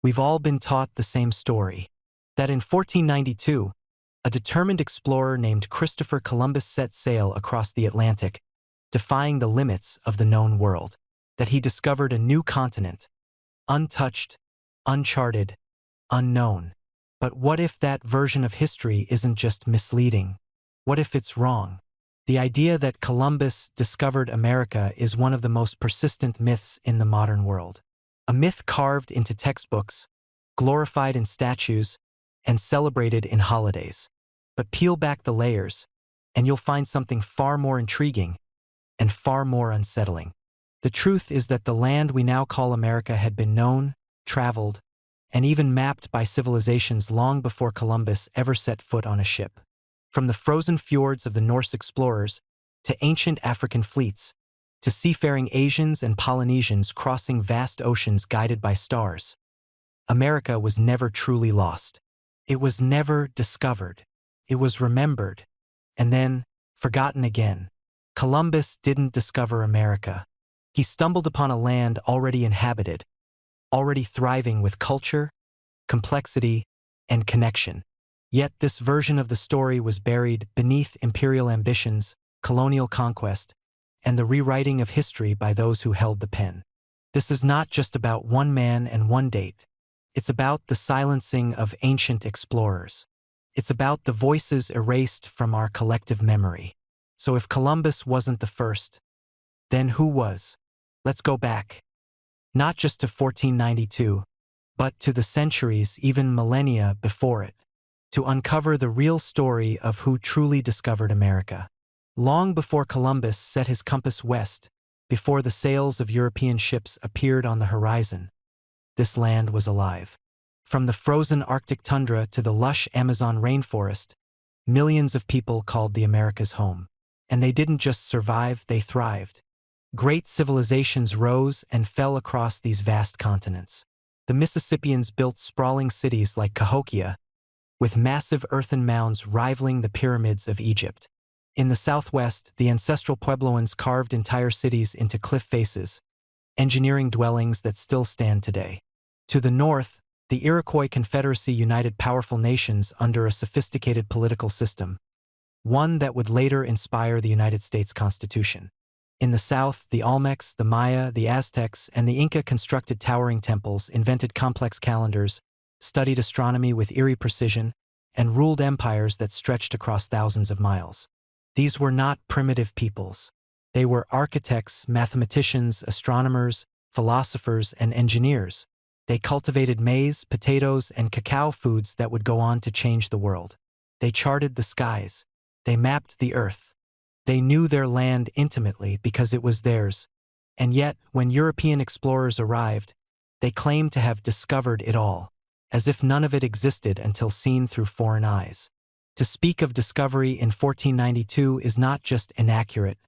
We've all been taught the same story. That in 1492, a determined explorer named Christopher Columbus set sail across the Atlantic, defying the limits of the known world. That he discovered a new continent, untouched, uncharted, unknown. But what if that version of history isn't just misleading? What if it's wrong? The idea that Columbus discovered America is one of the most persistent myths in the modern world. A myth carved into textbooks, glorified in statues, and celebrated in holidays. But peel back the layers, and you'll find something far more intriguing and far more unsettling. The truth is that the land we now call America had been known, traveled, and even mapped by civilizations long before Columbus ever set foot on a ship. From the frozen fjords of the Norse explorers, to ancient African fleets, to seafaring Asians and Polynesians crossing vast oceans guided by stars, America was never truly lost. It was never discovered. It was remembered, and then forgotten again. Columbus didn't discover America. He stumbled upon a land already inhabited, already thriving with culture, complexity, and connection. Yet this version of the story was buried beneath imperial ambitions, colonial conquest, and the rewriting of history by those who held the pen. This is not just about one man and one date. It's about the silencing of ancient explorers. It's about the voices erased from our collective memory. So if Columbus wasn't the first, then who was? Let's go back. Not just to 1492, but to the centuries, even millennia before it, to uncover the real story of who truly discovered America. Long before Columbus set his compass west, before the sails of European ships appeared on the horizon, this land was alive. From the frozen Arctic tundra to the lush Amazon rainforest, millions of people called the Americas home. And they didn't just survive, they thrived. Great civilizations rose and fell across these vast continents. The Mississippians built sprawling cities like Cahokia, with massive earthen mounds rivaling the pyramids of Egypt. In the southwest, the ancestral Puebloans carved entire cities into cliff faces, engineering dwellings that still stand today. To the north, the Iroquois Confederacy united powerful nations under a sophisticated political system, one that would later inspire the United States Constitution. In the south, the Olmecs, the Maya, the Aztecs, and the Inca constructed towering temples, invented complex calendars, studied astronomy with eerie precision, and ruled empires that stretched across thousands of miles. These were not primitive peoples. They were architects, mathematicians, astronomers, philosophers, and engineers. They cultivated maize, potatoes, and cacao foods that would go on to change the world. They charted the skies. They mapped the earth. They knew their land intimately because it was theirs. And yet, when European explorers arrived, they claimed to have discovered it all, as if none of it existed until seen through foreign eyes. To speak of discovery in 1492 is not just inaccurate,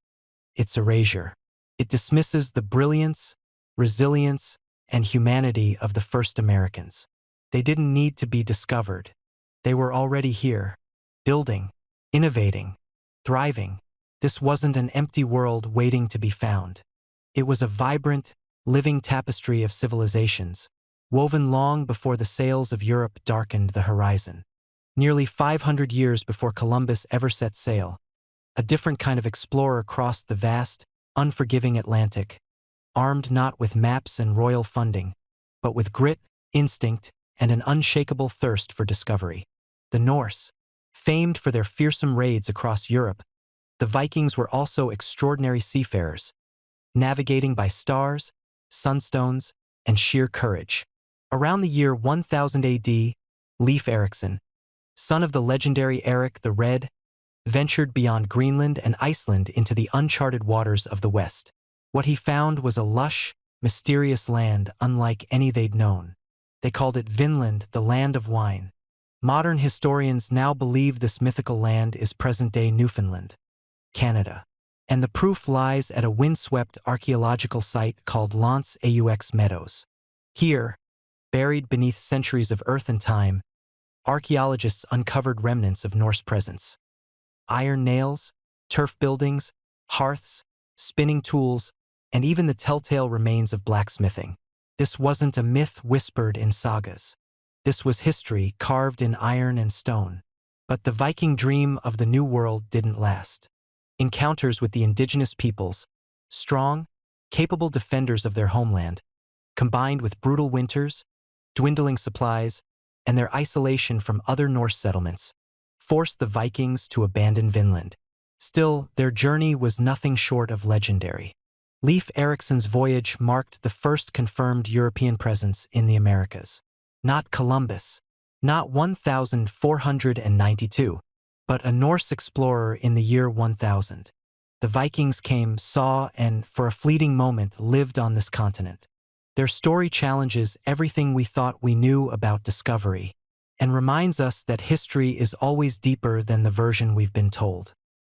it's erasure. It dismisses the brilliance, resilience, and humanity of the first Americans. They didn't need to be discovered. They were already here, building, innovating, thriving. This wasn't an empty world waiting to be found. It was a vibrant, living tapestry of civilizations, woven long before the sails of Europe darkened the horizon. Nearly 500 years before Columbus ever set sail, a different kind of explorer crossed the vast, unforgiving Atlantic, armed not with maps and royal funding, but with grit, instinct, and an unshakable thirst for discovery. The Norse, famed for their fearsome raids across Europe, the Vikings were also extraordinary seafarers, navigating by stars, sunstones, and sheer courage. Around the year 1000 AD, Leif Erikson, son of the legendary Eric the Red, ventured beyond Greenland and Iceland into the uncharted waters of the West. What he found was a lush, mysterious land unlike any they'd known. They called it Vinland, the land of wine. Modern historians now believe this mythical land is present-day Newfoundland, Canada. And the proof lies at a windswept archaeological site called L'Anse aux Meadows. Here, buried beneath centuries of earth and time, archaeologists uncovered remnants of Norse presence. Iron nails, turf buildings, hearths, spinning tools, and even the telltale remains of blacksmithing. This wasn't a myth whispered in sagas. This was history carved in iron and stone. But the Viking dream of the New World didn't last. Encounters with the indigenous peoples, strong, capable defenders of their homeland, combined with brutal winters, dwindling supplies, and their isolation from other Norse settlements, forced the Vikings to abandon Vinland. Still, their journey was nothing short of legendary. Leif Erikson's voyage marked the first confirmed European presence in the Americas. Not Columbus, not 1492, but a Norse explorer in the year 1000. The Vikings came, saw, and for a fleeting moment lived on this continent. Their story challenges everything we thought we knew about discovery and reminds us that history is always deeper than the version we've been told.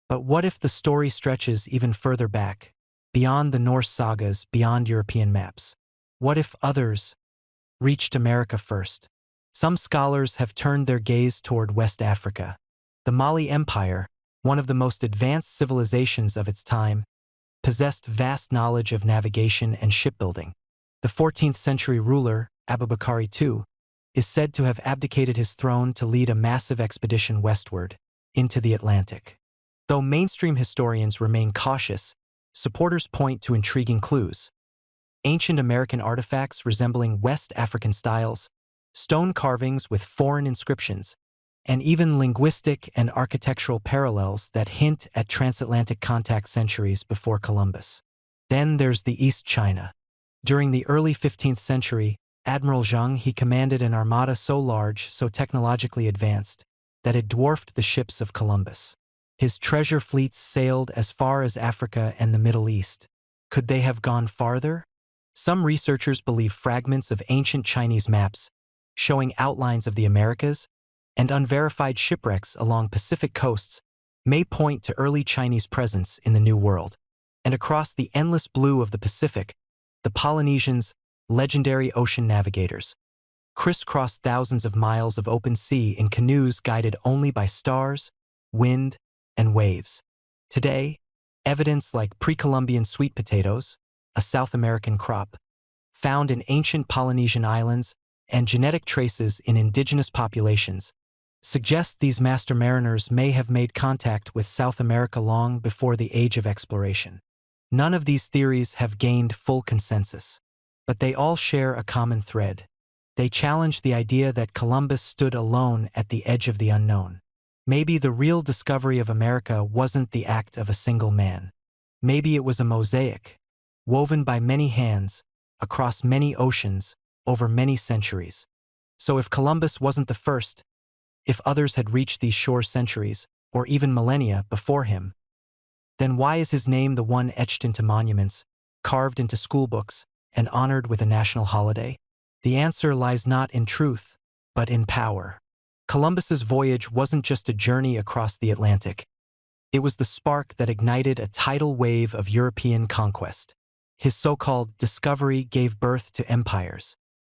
But what if the story stretches even further back, beyond the Norse sagas, beyond European maps? What if others reached America first? Some scholars have turned their gaze toward West Africa. The Mali Empire, one of the most advanced civilizations of its time, possessed vast knowledge of navigation and shipbuilding. The 14th century ruler, Abubakar II, is said to have abdicated his throne to lead a massive expedition westward, into the Atlantic. Though mainstream historians remain cautious, supporters point to intriguing clues. Ancient American artifacts resembling West African styles, stone carvings with foreign inscriptions, and even linguistic and architectural parallels that hint at transatlantic contact centuries before Columbus. Then there's the East China. During the early 15th century, Admiral Zheng he commanded an armada so large, so technologically advanced, that it dwarfed the ships of Columbus. His treasure fleets sailed as far as Africa and the Middle East. Could they have gone farther? Some researchers believe fragments of ancient Chinese maps, showing outlines of the Americas, and unverified shipwrecks along Pacific coasts may point to early Chinese presence in the New World. And across the endless blue of the Pacific, the Polynesians, legendary ocean navigators, crisscrossed thousands of miles of open sea in canoes guided only by stars, wind, and waves. Today, evidence like pre-Columbian sweet potatoes, a South American crop, found in ancient Polynesian islands, and genetic traces in indigenous populations suggest these master mariners may have made contact with South America long before the age of exploration. None of these theories have gained full consensus, but they all share a common thread. They challenge the idea that Columbus stood alone at the edge of the unknown. Maybe the real discovery of America wasn't the act of a single man. Maybe it was a mosaic, woven by many hands, across many oceans, over many centuries. So if Columbus wasn't the first, if others had reached these shores centuries, or even millennia before him, then why is his name the one etched into monuments, carved into schoolbooks, and honored with a national holiday? The answer lies not in truth, but in power. Columbus's voyage wasn't just a journey across the Atlantic. It was the spark that ignited a tidal wave of European conquest. His so-called discovery gave birth to empires.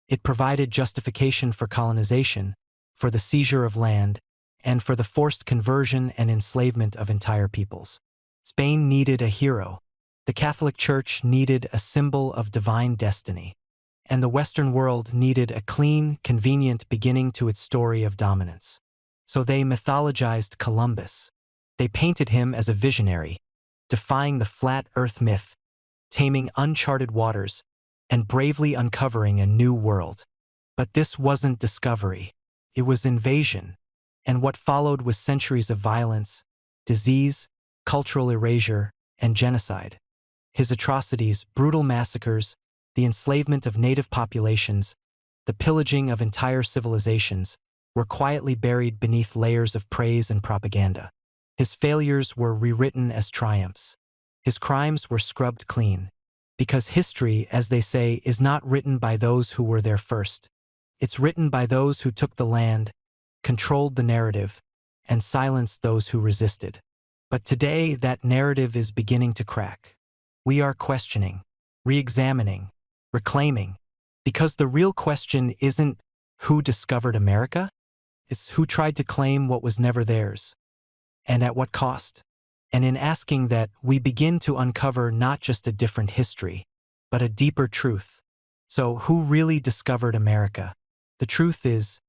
It provided justification for colonization, for the seizure of land, and for the forced conversion and enslavement of entire peoples. Spain needed a hero. The Catholic Church needed a symbol of divine destiny. And the Western world needed a clean, convenient beginning to its story of dominance. So they mythologized Columbus. They painted him as a visionary, defying the flat earth myth, taming uncharted waters, and bravely uncovering a new world. But this wasn't discovery. It was invasion. And what followed was centuries of violence, disease, cultural erasure, and genocide. His atrocities, brutal massacres, the enslavement of native populations, the pillaging of entire civilizations, were quietly buried beneath layers of praise and propaganda. His failures were rewritten as triumphs. His crimes were scrubbed clean. Because history, as they say, is not written by those who were there first. It's written by those who took the land, controlled the narrative, and silenced those who resisted. But today, that narrative is beginning to crack. We are questioning, re-examining, reclaiming, because the real question isn't who discovered America, it's who tried to claim what was never theirs, and at what cost. And in asking that, we begin to uncover not just a different history, but a deeper truth. So, who really discovered America? The truth is,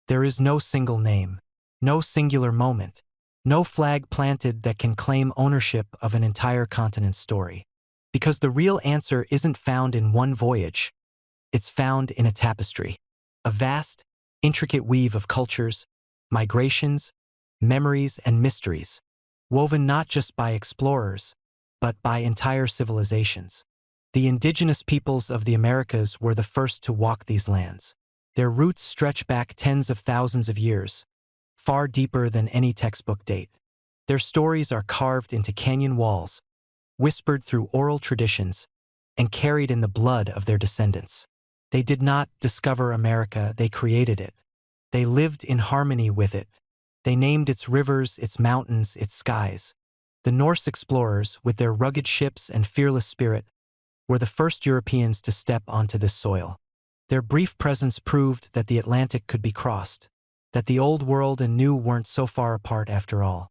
there is no single name, no singular moment, no flag planted that can claim ownership of an entire continent's story. Because the real answer isn't found in one voyage, it's found in a tapestry. A vast, intricate weave of cultures, migrations, memories, and mysteries, woven not just by explorers, but by entire civilizations. The indigenous peoples of the Americas were the first to walk these lands. Their roots stretch back tens of thousands of years, far deeper than any textbook date. Their stories are carved into canyon walls, whispered through oral traditions, and carried in the blood of their descendants. They did not discover America, they created it. They lived in harmony with it. They named its rivers, its mountains, its skies. The Norse explorers, with their rugged ships and fearless spirit, were the first Europeans to step onto this soil. Their brief presence proved that the Atlantic could be crossed, that the Old World and New weren't so far apart after all.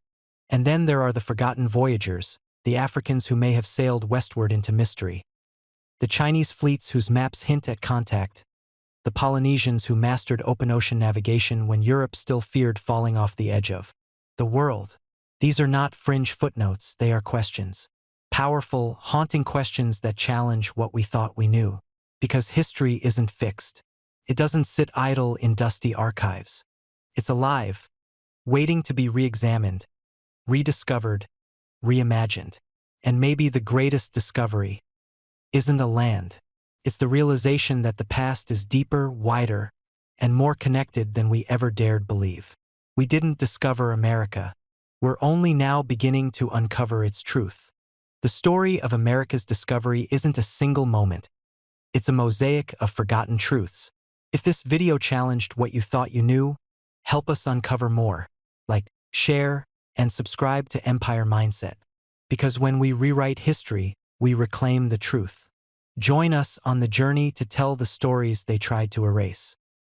And then there are the forgotten voyagers, the Africans who may have sailed westward into mystery, the Chinese fleets whose maps hint at contact, the Polynesians who mastered open ocean navigation when Europe still feared falling off the edge of the world. These are not fringe footnotes, they are questions. Powerful, haunting questions that challenge what we thought we knew. Because history isn't fixed. It doesn't sit idle in dusty archives. It's alive, waiting to be re-examined, rediscovered, reimagined. And maybe the greatest discovery isn't a land. It's the realization that the past is deeper, wider, and more connected than we ever dared believe. We didn't discover America. We're only now beginning to uncover its truth. The story of America's discovery isn't a single moment. It's a mosaic of forgotten truths. If this video challenged what you thought you knew, help us uncover more. Like, share, and subscribe to Empire Mindset. Because when we rewrite history, we reclaim the truth. Join us on the journey to tell the stories they tried to erase.